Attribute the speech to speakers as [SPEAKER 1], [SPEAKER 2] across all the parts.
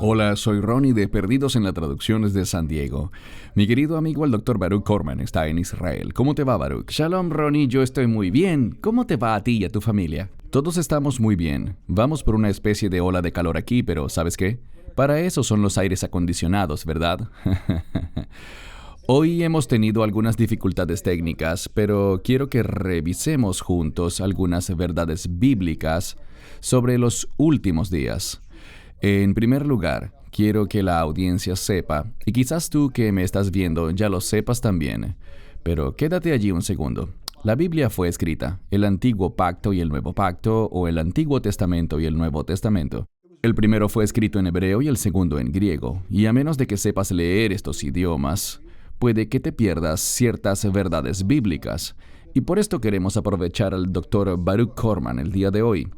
[SPEAKER 1] Hola, soy Ronnie de Perdidos en la Traducciones de San Diego. Mi querido amigo el Dr. Baruch Korman está en Israel. ¿Cómo te va, Baruch? Shalom, Ronnie, yo estoy muy bien. ¿Cómo te va a ti y a tu familia? Todos estamos muy bien. Vamos por una especie de ola de calor aquí, pero ¿sabes qué? Para eso son los aires acondicionados, ¿verdad? Hoy hemos tenido algunas dificultades técnicas, pero quiero que revisemos juntos algunas verdades bíblicas sobre los últimos días. En primer lugar, quiero que la audiencia sepa, y quizás tú que me estás viendo ya lo sepas también, pero quédate allí un segundo. La Biblia fue escrita, el Antiguo Pacto y el Nuevo Pacto, o el Antiguo Testamento y el Nuevo Testamento. El primero fue escrito en hebreo y el segundo en griego, y a menos de que sepas leer estos idiomas, puede que te pierdas ciertas verdades bíblicas. Y por esto queremos aprovechar al Dr. Baruch Korman el día de hoy.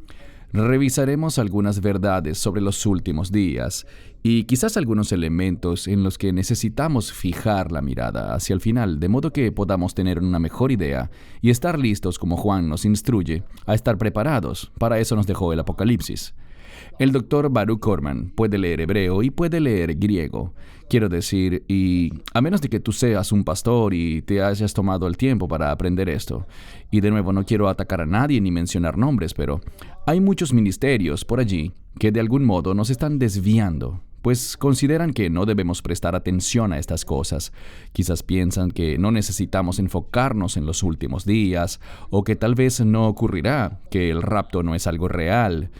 [SPEAKER 1] Revisaremos algunas verdades sobre los últimos días y quizás algunos elementos en los que necesitamos fijar la mirada hacia el final, de modo que podamos tener una mejor idea y estar listos, como Juan nos instruye, a estar preparados. Para eso nos dejó el Apocalipsis. El Dr. Baruch Korman puede leer hebreo y puede leer griego. Quiero decir, y a menos de que tú seas un pastor y te hayas tomado el tiempo para aprender esto. Y de nuevo, no quiero atacar a nadie ni mencionar nombres, pero hay muchos ministerios por allí que de algún modo nos están desviando, pues consideran que no debemos prestar atención a estas cosas. Quizás piensan que no necesitamos enfocarnos en los últimos días, o que tal vez no ocurrirá, que el rapto no es algo real.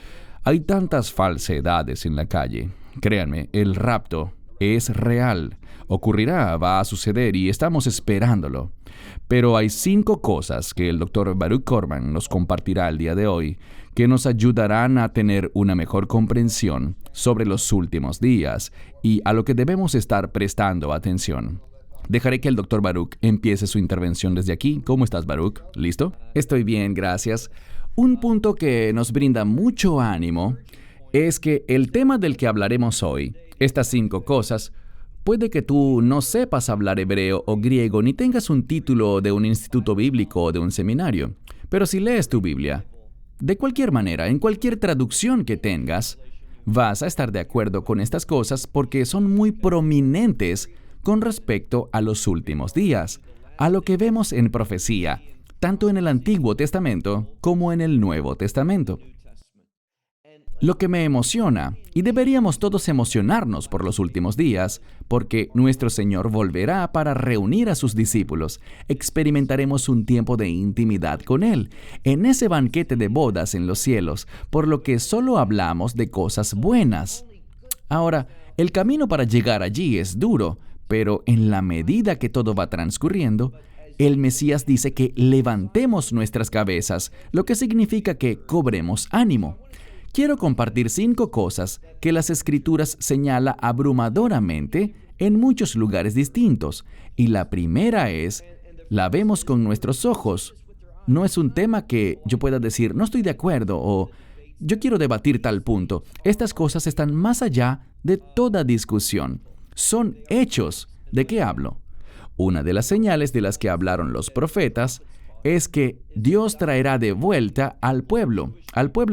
[SPEAKER 1] Hay tantas falsedades en la calle. Créanme, el rapto es real. Ocurrirá, va a suceder y estamos esperándolo. Pero hay 5 cosas que el Dr. Baruch Korman nos compartirá el día de hoy que nos ayudarán a tener una mejor comprensión sobre los últimos días y a lo que debemos estar prestando atención. Dejaré que el Dr. Baruch empiece su intervención desde aquí. ¿Cómo estás, Baruch? ¿Listo? Estoy bien, gracias. Un punto que nos brinda mucho ánimo es que el tema del que hablaremos hoy, estas 5 cosas, puede que tú no sepas hablar hebreo o griego ni tengas un título de un instituto bíblico o de un seminario, pero si lees tu Biblia, de cualquier manera, en cualquier traducción que tengas, vas a estar de acuerdo con estas cosas porque son muy prominentes con respecto a los últimos días, a lo que vemos en profecía, tanto en el Antiguo Testamento como en el Nuevo Testamento. Lo que me emociona, y deberíamos todos emocionarnos por los últimos días, porque nuestro Señor volverá para reunir a sus discípulos. Experimentaremos un tiempo de intimidad con Él, en ese banquete de bodas en los cielos, por lo que solo hablamos de cosas buenas. Ahora, el camino para llegar allí es duro, pero en la medida que todo va transcurriendo, el Mesías dice que levantemos nuestras cabezas, lo que significa que cobremos ánimo. Quiero compartir 5 cosas que las Escrituras señala abrumadoramente en muchos lugares distintos. Y la primera es, la vemos con nuestros ojos. No es un tema que yo pueda decir, no estoy de acuerdo o yo quiero debatir tal punto. Estas cosas están más allá de toda discusión. Son hechos. ¿De qué hablo? Una de las señales de las que hablaron los profetas es que Dios traerá de vuelta al pueblo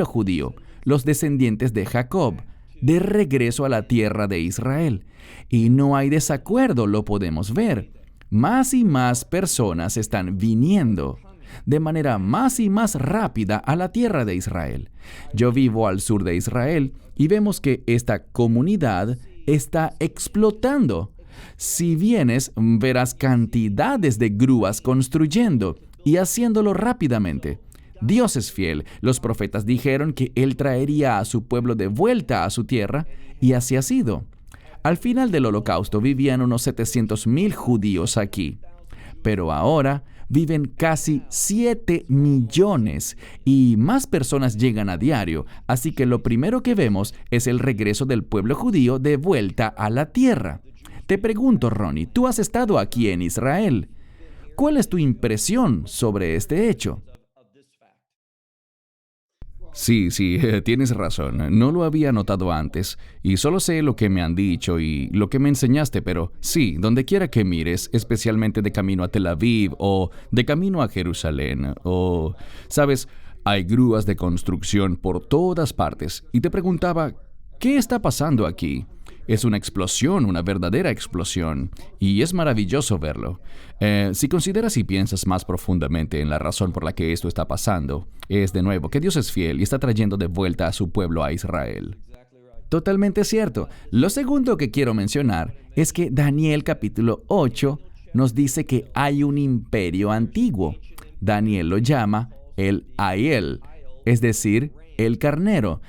[SPEAKER 1] judío, los descendientes de Jacob, de regreso a la tierra de Israel. Y no hay desacuerdo, lo podemos ver. Más y más personas están viniendo de manera más y más rápida a la tierra de Israel. Yo vivo al sur de Israel y vemos que esta comunidad está explotando. Si vienes, verás cantidades de grúas construyendo y haciéndolo rápidamente. Dios es fiel. Los profetas dijeron que Él traería a su pueblo de vuelta a su tierra, y así ha sido. Al final del Holocausto vivían unos 700,000 judíos aquí, pero ahora viven casi 7 millones y más personas llegan a diario, así que lo primero que vemos es el regreso del pueblo judío de vuelta a la tierra. Te pregunto, Ronnie, tú has estado aquí en Israel. ¿Cuál es tu impresión sobre este hecho? Sí, tienes razón. No lo había notado antes y solo sé lo que me han dicho y lo que me enseñaste, pero sí, donde quiera que mires, especialmente de camino a Tel Aviv o de camino a Jerusalén o, ¿sabes? Hay grúas de construcción por todas partes y te preguntaba, ¿Qué está pasando aquí? Es una explosión, una verdadera explosión, y es maravilloso verlo. Si consideras y piensas más profundamente en la razón por la que esto está pasando, es de nuevo que Dios es fiel y está trayendo de vuelta a su pueblo, a Israel. Totalmente cierto. Lo segundo que quiero mencionar es que Daniel capítulo 8 nos dice que hay un imperio antiguo. Daniel lo llama el Aiel, es decir, el carnero,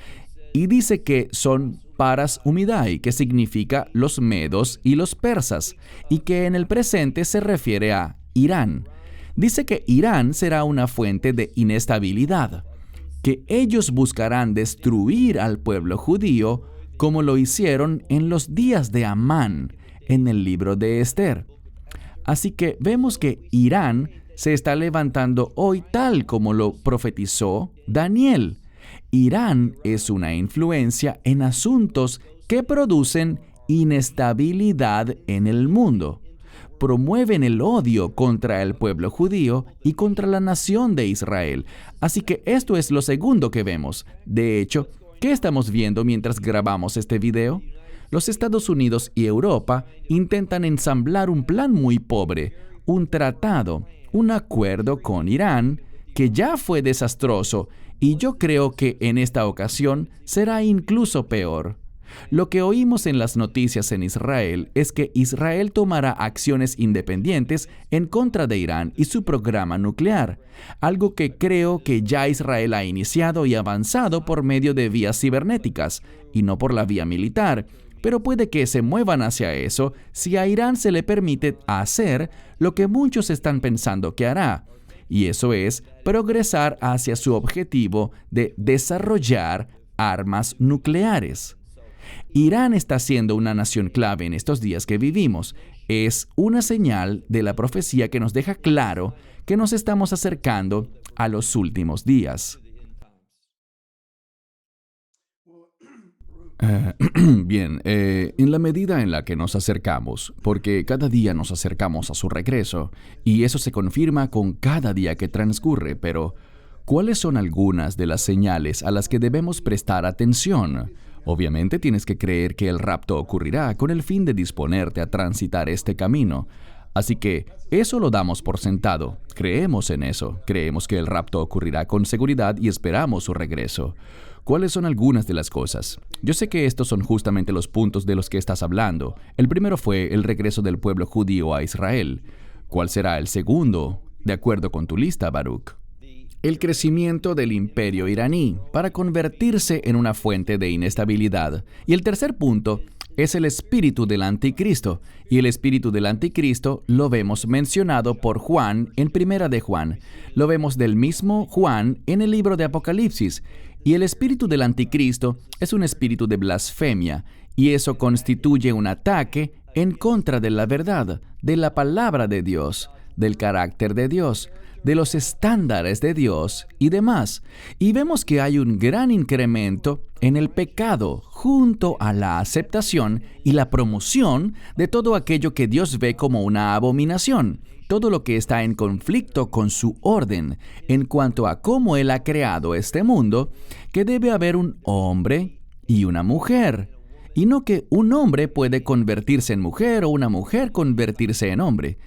[SPEAKER 1] y dice que son Paras Umidai, que significa los medos y los persas, y que en el presente se refiere a Irán. Dice que Irán será una fuente de inestabilidad, que ellos buscarán destruir al pueblo judío como lo hicieron en los días de Amán, en el libro de Esther. Así que vemos que Irán se está levantando hoy tal como lo profetizó Daniel. Irán es una influencia en asuntos que producen inestabilidad en el mundo. Promueven el odio contra el pueblo judío y contra la nación de Israel. Así que esto es lo segundo que vemos. De hecho, ¿qué estamos viendo mientras grabamos este video? Los Estados Unidos y Europa intentan ensamblar un plan muy pobre, un tratado, un acuerdo con Irán que ya fue desastroso, y yo creo que en esta ocasión será incluso peor. Lo que oímos en las noticias en Israel es que Israel tomará acciones independientes en contra de Irán y su programa nuclear, algo que creo que ya Israel ha iniciado y avanzado por medio de vías cibernéticas, y no por la vía militar, pero puede que se muevan hacia eso si a Irán se le permite hacer lo que muchos están pensando que hará, y eso es progresar hacia su objetivo de desarrollar armas nucleares. Irán está siendo una nación clave en estos días que vivimos. Es una señal de la profecía que nos deja claro que nos estamos acercando a los últimos días. Bien, en la medida en la que nos acercamos, porque cada día nos acercamos a su regreso, y eso se confirma con cada día que transcurre, pero ¿cuáles son algunas de las señales a las que debemos prestar atención? Obviamente tienes que creer que el rapto ocurrirá con el fin de disponerte a transitar este camino. Así que eso lo damos por sentado. Creemos en eso. Creemos que el rapto ocurrirá con seguridad y esperamos su regreso. ¿Cuáles son algunas de las cosas? Yo sé que estos son justamente los puntos de los que estás hablando. El primero fue el regreso del pueblo judío a Israel. ¿Cuál será el segundo, de acuerdo con tu lista, Baruch? El crecimiento del imperio iraní para convertirse en una fuente de inestabilidad. Y el tercer punto es el espíritu del anticristo. Y el espíritu del anticristo lo vemos mencionado por Juan en Primera de Juan. Lo vemos del mismo Juan en el libro de Apocalipsis. Y el espíritu del anticristo es un espíritu de blasfemia, y eso constituye un ataque en contra de la verdad, de la palabra de Dios, del carácter de Dios, de los estándares de Dios y demás. Y vemos que hay un gran incremento en el pecado junto a la aceptación y la promoción de todo aquello que Dios ve como una abominación. Todo lo que está en conflicto con su orden en cuanto a cómo Él ha creado este mundo, que debe haber un hombre y una mujer, y no que un hombre puede convertirse en mujer o una mujer convertirse en hombre.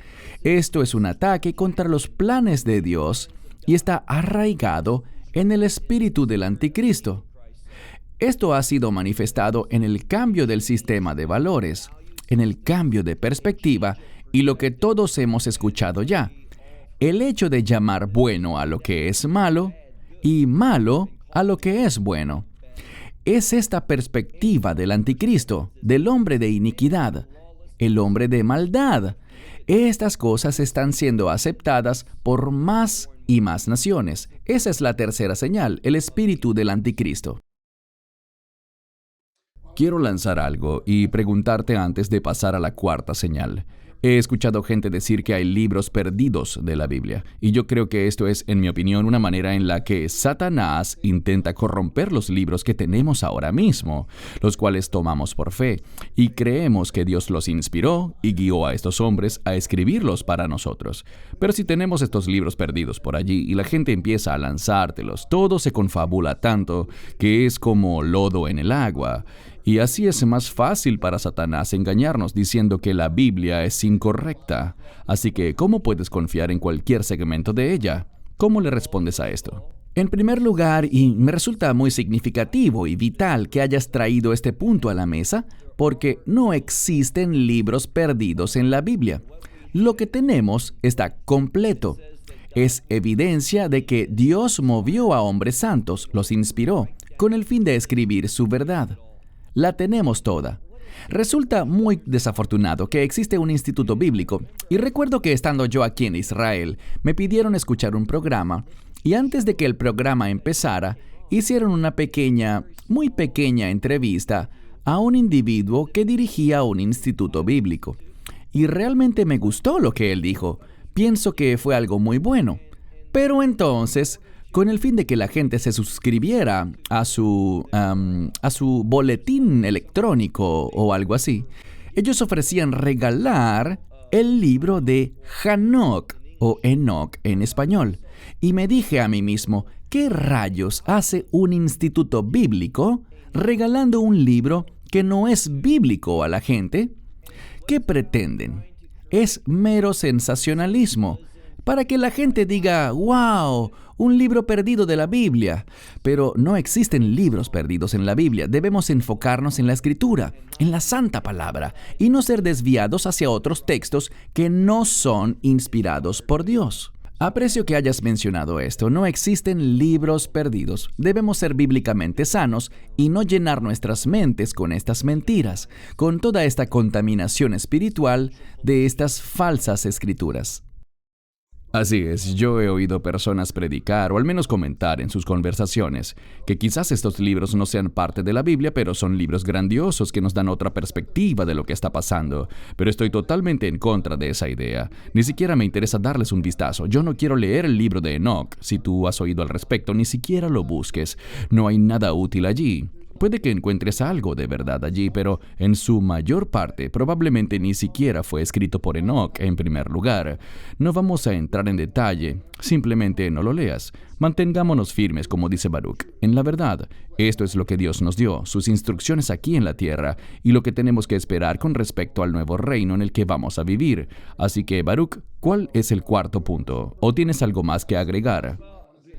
[SPEAKER 1] Esto es un ataque contra los planes de Dios y está arraigado en el espíritu del anticristo. Esto ha sido manifestado en el cambio del sistema de valores, en el cambio de perspectiva y lo que todos hemos escuchado ya. El hecho de llamar bueno a lo que es malo y malo a lo que es bueno. Es esta perspectiva del anticristo, del hombre de iniquidad, el hombre de maldad. Estas cosas están siendo aceptadas por más y más naciones. Esa es la tercera señal, el espíritu del anticristo. Quiero lanzar algo y preguntarte antes de pasar a la cuarta señal. He escuchado gente decir que hay libros perdidos de la Biblia, y yo creo que esto es, en mi opinión, una manera en la que Satanás intenta corromper los libros que tenemos ahora mismo, los cuales tomamos por fe, y creemos que Dios los inspiró y guió a estos hombres a escribirlos para nosotros. Pero si tenemos estos libros perdidos por allí y la gente empieza a lanzártelos, todo se confabula tanto que es como lodo en el agua. Y así es más fácil para Satanás engañarnos diciendo que la Biblia es incorrecta. Así que, ¿cómo puedes confiar en cualquier segmento de ella? ¿Cómo le respondes a esto? En primer lugar, y me resulta muy significativo y vital que hayas traído este punto a la mesa, porque no existen libros perdidos en la Biblia. Lo que tenemos está completo. Es evidencia de que Dios movió a hombres santos, los inspiró, con el fin de escribir su verdad. La tenemos toda. Resulta muy desafortunado que existe un instituto bíblico, y recuerdo que estando yo aquí en Israel, me pidieron escuchar un programa, y antes de que el programa empezara, hicieron una pequeña, muy pequeña entrevista a un individuo que dirigía un instituto bíblico. Y realmente me gustó lo que él dijo. Pienso que fue algo muy bueno. Pero entonces, con el fin de que la gente se suscribiera a su boletín electrónico o algo así, ellos ofrecían regalar el libro de Hanoch, o Enoch en español. Y me dije a mí mismo, ¿qué rayos hace un instituto bíblico regalando un libro que no es bíblico a la gente? ¿Qué pretenden? Es mero sensacionalismo, para que la gente diga, ¡wow! Un libro perdido de la Biblia. Pero no existen libros perdidos en la Biblia. Debemos enfocarnos en la Escritura, en la Santa Palabra, y no ser desviados hacia otros textos que no son inspirados por Dios. Aprecio que hayas mencionado esto. No existen libros perdidos. Debemos ser bíblicamente sanos y no llenar nuestras mentes con estas mentiras, con toda esta contaminación espiritual de estas falsas escrituras. Así es, yo he oído personas predicar o al menos comentar en sus conversaciones que quizás estos libros no sean parte de la Biblia, pero son libros grandiosos que nos dan otra perspectiva de lo que está pasando. Pero estoy totalmente en contra de esa idea. Ni siquiera me interesa darles un vistazo. Yo no quiero leer el libro de Enoch. Si tú has oído al respecto, ni siquiera lo busques. No hay nada útil allí. Puede que encuentres algo de verdad allí, pero en su mayor parte probablemente ni siquiera fue escrito por Enoch en primer lugar. No vamos a entrar en detalle, simplemente no lo leas. Mantengámonos firmes, como dice Baruch, en la verdad. Esto es lo que Dios nos dio, sus instrucciones aquí en la tierra, y lo que tenemos que esperar con respecto al nuevo reino en el que vamos a vivir. Así que, Baruch, ¿cuál es el cuarto punto? ¿O tienes algo más que agregar?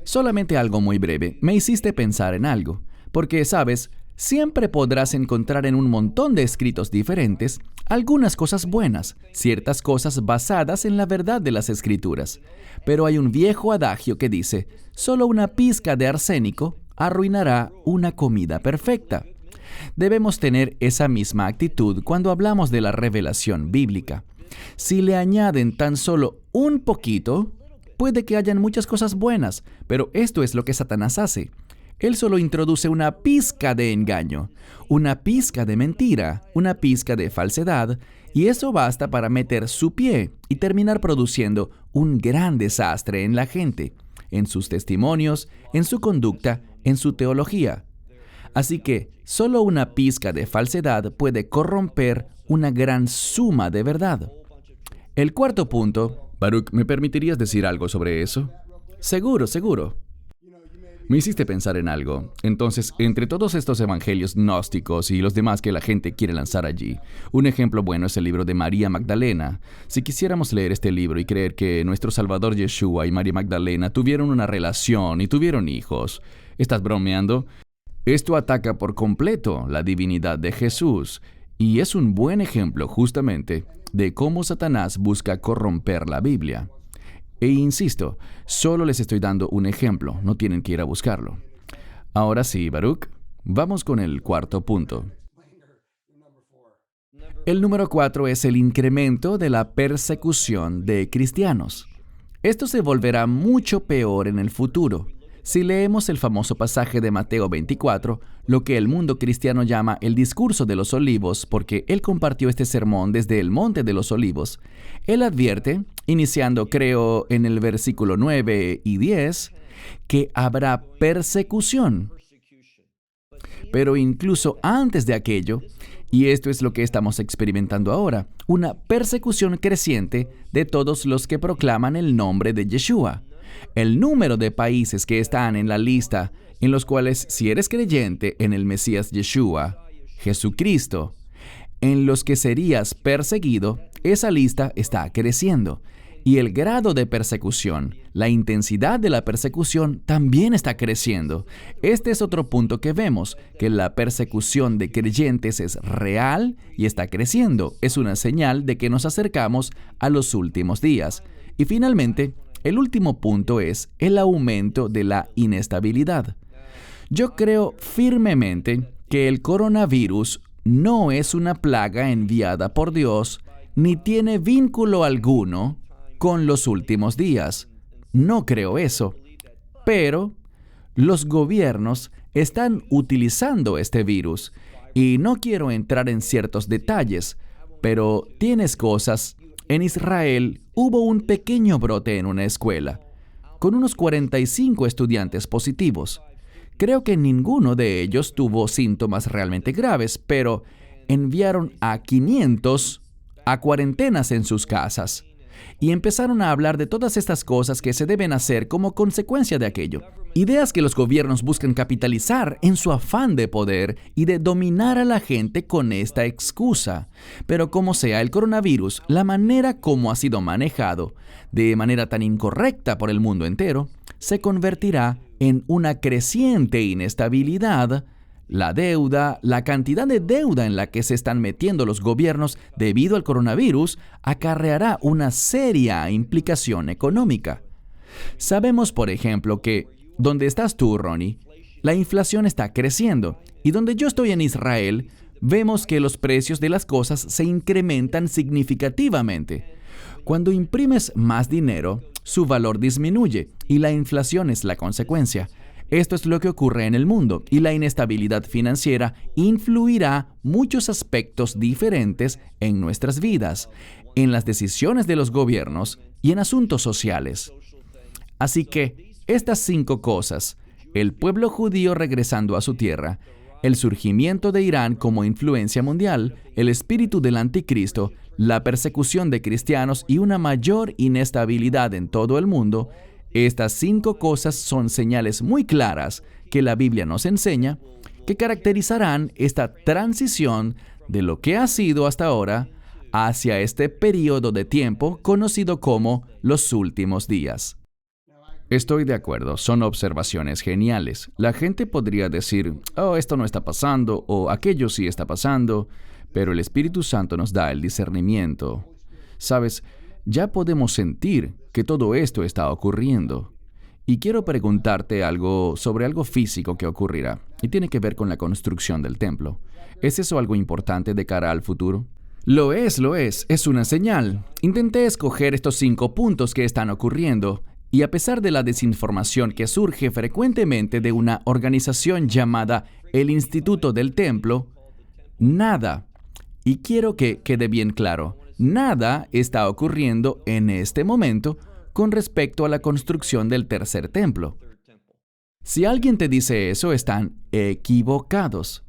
[SPEAKER 1] Solamente algo muy breve. Me hiciste pensar en algo. Porque, ¿sabes? Siempre podrás encontrar en un montón de escritos diferentes algunas cosas buenas, ciertas cosas basadas en la verdad de las Escrituras. Pero hay un viejo adagio que dice, solo una pizca de arsénico arruinará una comida perfecta. Debemos tener esa misma actitud cuando hablamos de la revelación bíblica. Si le añaden tan solo un poquito, puede que hayan muchas cosas buenas, pero esto es lo que Satanás hace. Él solo introduce una pizca de engaño, una pizca de mentira, una pizca de falsedad, y eso basta para meter su pie y terminar produciendo un gran desastre en la gente, en sus testimonios, en su conducta, en su teología. Así que solo una pizca de falsedad puede corromper una gran suma de verdad. El cuarto punto.
[SPEAKER 2] Baruch, ¿me permitirías decir algo sobre eso?
[SPEAKER 1] Seguro, seguro.
[SPEAKER 2] Me hiciste pensar en algo. Entonces, entre todos estos evangelios gnósticos y los demás que la gente quiere lanzar allí, un ejemplo bueno es el libro de María Magdalena. Si quisiéramos leer este libro y creer que nuestro Salvador Yeshua y María Magdalena tuvieron una relación y tuvieron hijos, ¿estás bromeando? Esto ataca por completo la divinidad de Jesús y es un buen ejemplo justamente de cómo Satanás busca corromper la Biblia. E insisto, solo les estoy dando un ejemplo, no tienen que ir a buscarlo. Ahora sí, Baruch, vamos con el cuarto punto.
[SPEAKER 1] El número 4 es el incremento de la persecución de cristianos. Esto se volverá mucho peor en el futuro. Si leemos el famoso pasaje de Mateo 24, lo que el mundo cristiano llama el discurso de los olivos, porque él compartió este sermón desde el monte de los olivos, él advierte, iniciando creo en el versículo 9 y 10, que habrá persecución. Pero incluso antes de aquello, y esto es lo que estamos experimentando ahora, una persecución creciente de todos los que proclaman el nombre de Yeshua. El número de países que están en la lista, en los cuales si eres creyente en el Mesías Yeshua, Jesucristo, en los que serías perseguido, esa lista está creciendo. Y el grado de persecución, la intensidad de la persecución también está creciendo. Este es otro punto que vemos, que la persecución de creyentes es real y está creciendo. Es una señal de que nos acercamos a los últimos días. Y finalmente, el último punto es el aumento de la inestabilidad. Yo creo firmemente que el coronavirus no es una plaga enviada por Dios, ni tiene vínculo alguno con los últimos días. No creo eso. Pero los gobiernos están utilizando este virus y no quiero entrar en ciertos detalles, pero tienes cosas. En Israel hubo un pequeño brote en una escuela, con unos 45 estudiantes positivos. Creo que ninguno de ellos tuvo síntomas realmente graves, pero enviaron a 500 a cuarentenas en sus casas. Y empezaron a hablar de todas estas cosas que se deben hacer como consecuencia de aquello. Ideas que los gobiernos buscan capitalizar en su afán de poder y de dominar a la gente con esta excusa. Pero como sea el coronavirus, la manera como ha sido manejado, de manera tan incorrecta por el mundo entero, se convertirá en una creciente inestabilidad. La deuda, la cantidad de deuda en la que se están metiendo los gobiernos debido al coronavirus, acarreará una seria implicación económica. Sabemos, por ejemplo, que donde estás tú, Ronnie, la inflación está creciendo, y donde yo estoy en Israel, vemos que los precios de las cosas se incrementan significativamente. Cuando imprimes más dinero, su valor disminuye, y la inflación es la consecuencia. Esto es lo que ocurre en el mundo, y la inestabilidad financiera influirá muchos aspectos diferentes en nuestras vidas, en las decisiones de los gobiernos y en asuntos sociales. Así que, estas 5 cosas, el pueblo judío regresando a su tierra, el surgimiento de Irán como influencia mundial, el espíritu del anticristo, la persecución de cristianos y una mayor inestabilidad en todo el mundo, estas 5 cosas son señales muy claras que la Biblia nos enseña que caracterizarán esta transición de lo que ha sido hasta ahora hacia este periodo de tiempo conocido como los últimos días. Estoy de acuerdo, son observaciones geniales. La gente podría decir, oh, esto no está pasando, o aquello sí está pasando, pero el Espíritu Santo nos da el discernimiento. ¿Sabes? Ya podemos sentir que todo esto está ocurriendo. Y quiero preguntarte algo sobre algo físico que ocurrirá, y tiene que ver con la construcción del templo. ¿Es eso algo importante de cara al futuro? Lo es una señal. Intenté escoger estos 5 puntos que están ocurriendo, y a pesar de la desinformación que surge frecuentemente de una organización llamada el Instituto del Templo, nada, y quiero que quede bien claro, nada está ocurriendo en este momento con respecto a la construcción del tercer templo. Si alguien te dice eso, están equivocados.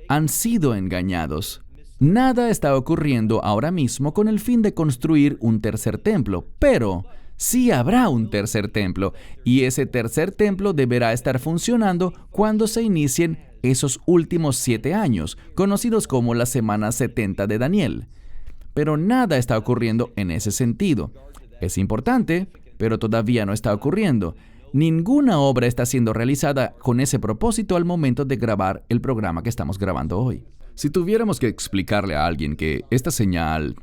[SPEAKER 1] Han sido engañados. Nada está ocurriendo ahora mismo con el fin de construir un tercer templo, pero sí habrá un tercer templo, y ese tercer templo deberá estar funcionando cuando se inicien esos últimos 7 años, conocidos como la semana 70 de Daniel. Pero nada está ocurriendo en ese sentido. Es importante, pero todavía no está ocurriendo. Ninguna obra está siendo realizada con ese propósito al momento de grabar el programa que estamos grabando hoy. Si tuviéramos que explicarle a alguien que esta señal,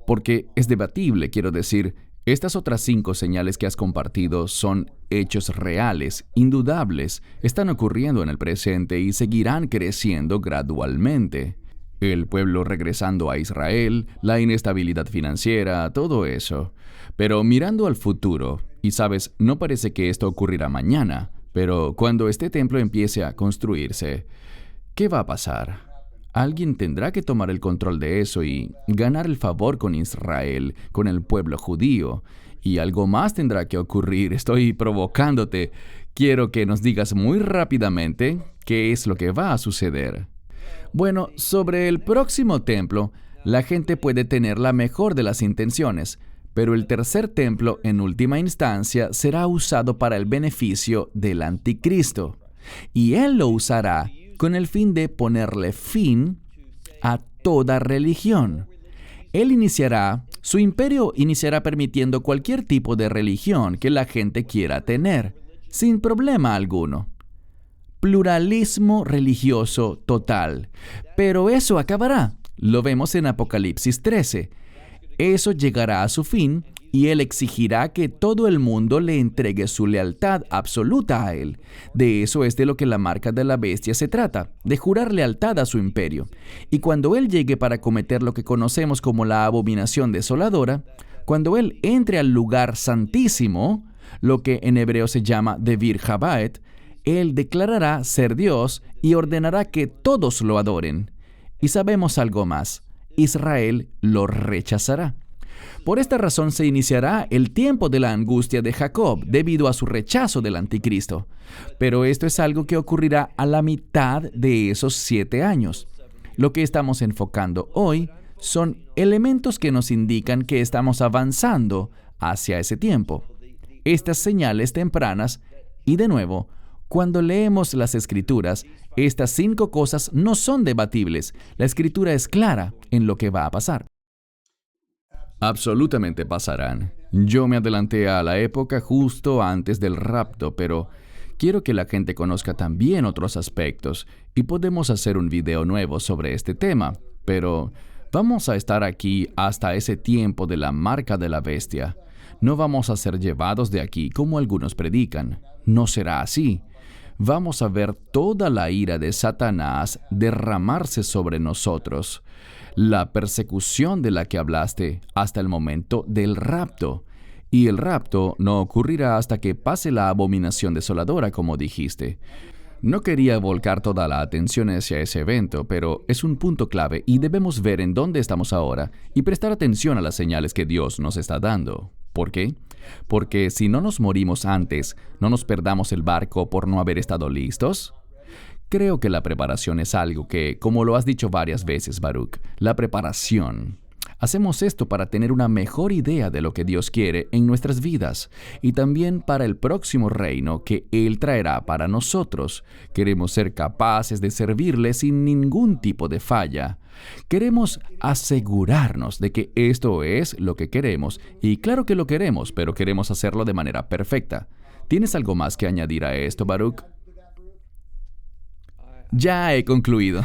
[SPEAKER 1] porque es debatible, quiero decir, estas otras 5 señales que has compartido son hechos reales, indudables, están ocurriendo en el presente y seguirán creciendo gradualmente. El pueblo regresando a Israel, la inestabilidad financiera, todo eso. Pero mirando al futuro, y sabes, no parece que esto ocurrirá mañana, pero cuando este templo empiece a construirse, ¿qué va a pasar? Alguien tendrá que tomar el control de eso y ganar el favor con Israel, con el pueblo judío. Y algo más tendrá que ocurrir. Estoy provocándote. Quiero que nos digas muy rápidamente qué es lo que va a suceder. Bueno, sobre el próximo templo, la gente puede tener la mejor de las intenciones, pero el tercer templo, en última instancia, será usado para el beneficio del anticristo. Y él lo usará con el fin de ponerle fin a toda religión. Su imperio iniciará permitiendo cualquier tipo de religión que la gente quiera tener, sin problema alguno. Pluralismo religioso total. Pero eso acabará. Lo vemos en Apocalipsis 13. Eso llegará a su fin y Él exigirá que todo el mundo le entregue su lealtad absoluta a Él. De eso es de lo que la marca de la bestia se trata, de jurar lealtad a su imperio. Y cuando Él llegue para cometer lo que conocemos como la abominación desoladora, cuando Él entre al lugar santísimo, lo que en hebreo se llama Devir Jabaet, Él declarará ser Dios y ordenará que todos lo adoren. Y sabemos algo más. Israel lo rechazará. Por esta razón se iniciará el tiempo de la angustia de Jacob debido a su rechazo del anticristo. Pero esto es algo que ocurrirá a la mitad de esos 7 años. Lo que estamos enfocando hoy son elementos que nos indican que estamos avanzando hacia ese tiempo. Estas señales tempranas, y de nuevo, cuando leemos las Escrituras, estas 5 cosas no son debatibles. La Escritura es clara en lo que va a pasar.
[SPEAKER 2] Absolutamente pasarán. Yo me adelanté a la época justo antes del rapto, pero quiero que la gente conozca también otros aspectos y podemos hacer un video nuevo sobre este tema, pero vamos a estar aquí hasta ese tiempo de la marca de la bestia. No vamos a ser llevados de aquí como algunos predican. No será así. Vamos a ver toda la ira de Satanás derramarse sobre nosotros. La persecución de la que hablaste hasta el momento del rapto. Y el rapto no ocurrirá hasta que pase la abominación desoladora, como dijiste. No quería volcar toda la atención hacia ese evento, pero es un punto clave y debemos ver en dónde estamos ahora y prestar atención a las señales que Dios nos está dando. ¿Por qué? Porque si no nos morimos antes, ¿no nos perdamos el barco por no haber estado listos? Creo que la preparación es algo que, como lo has dicho varias veces, Baruch, la preparación. Hacemos esto para tener una mejor idea de lo que Dios quiere en nuestras vidas y también para el próximo reino que Él traerá para nosotros. Queremos ser capaces de servirle sin ningún tipo de falla. Queremos asegurarnos de que esto es lo que queremos y claro que lo queremos, pero queremos hacerlo de manera perfecta. ¿Tienes algo más que añadir a esto, Baruch?
[SPEAKER 1] Ya he concluido.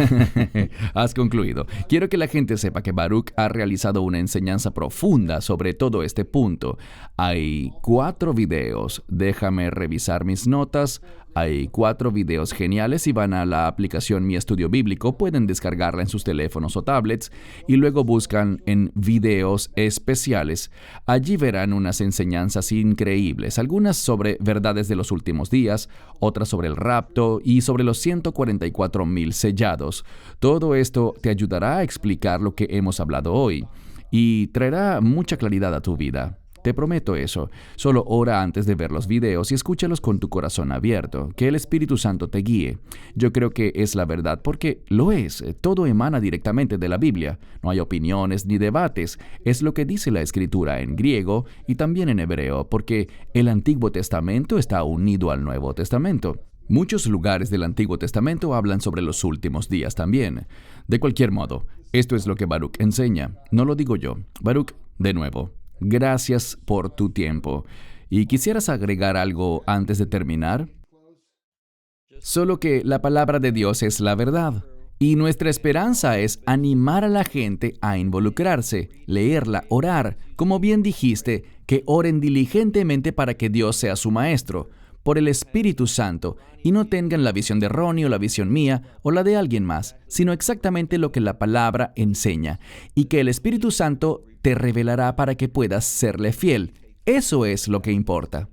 [SPEAKER 2] Has concluido. Quiero que la gente sepa que Baruch ha realizado una enseñanza profunda sobre todo este punto. Hay 4 videos. Déjame revisar mis notas. Hay 4 videos geniales. Si van a la aplicación Mi Estudio Bíblico, pueden descargarla en sus teléfonos o tablets y luego buscan en videos especiales. Allí verán unas enseñanzas increíbles, algunas sobre verdades de los últimos días, otras sobre el rapto y sobre los 144,000 sellados. Todo esto te ayudará a explicar lo que hemos hablado hoy y traerá mucha claridad a tu vida. Te prometo eso. Solo ora antes de ver los videos y escúchalos con tu corazón abierto. Que el Espíritu Santo te guíe. Yo creo que es la verdad porque lo es. Todo emana directamente de la Biblia. No hay opiniones ni debates. Es lo que dice la Escritura en griego y también en hebreo, porque el Antiguo Testamento está unido al Nuevo Testamento. Muchos lugares del Antiguo Testamento hablan sobre los últimos días también. De cualquier modo, esto es lo que Baruch enseña. No lo digo yo. Baruch, de nuevo, gracias por tu tiempo. ¿Y quisieras agregar algo antes de terminar?
[SPEAKER 1] Solo que la palabra de Dios es la verdad. Y nuestra esperanza es animar a la gente a involucrarse, leerla, orar. Como bien dijiste, que oren diligentemente para que Dios sea su maestro, por el Espíritu Santo, y no tengan la visión de Ronnie o la visión mía o la de alguien más, sino exactamente lo que la palabra enseña, y que el Espíritu Santo te revelará para que puedas serle fiel. Eso es lo que importa.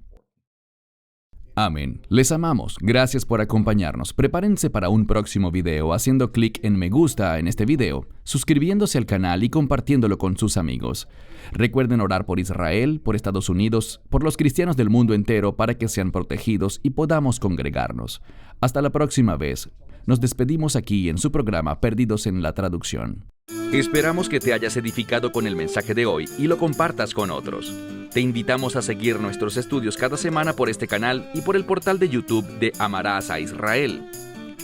[SPEAKER 2] Amén. Les amamos. Gracias por acompañarnos. Prepárense para un próximo video haciendo clic en me gusta en este video, suscribiéndose al canal y compartiéndolo con sus amigos. Recuerden orar por Israel, por Estados Unidos, por los cristianos del mundo entero para que sean protegidos y podamos congregarnos. Hasta la próxima vez. Nos despedimos aquí en su programa Perdidos en la Traducción.
[SPEAKER 1] Esperamos que te hayas edificado con el mensaje de hoy y lo compartas con otros. Te invitamos a seguir nuestros estudios cada semana por este canal y por el portal de YouTube de Amarás a Israel.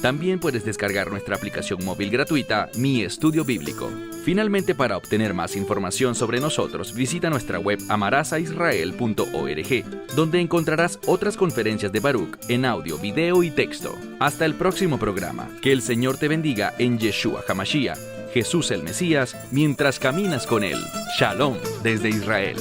[SPEAKER 1] También puedes descargar nuestra aplicación móvil gratuita, Mi Estudio Bíblico. Finalmente, para obtener más información sobre nosotros, visita nuestra web amarasaisrael.org, donde encontrarás otras conferencias de Baruch en audio, video y texto. Hasta el próximo programa. Que el Señor te bendiga en Yeshua HaMashiach, Jesús el Mesías, mientras caminas con Él. Shalom desde Israel.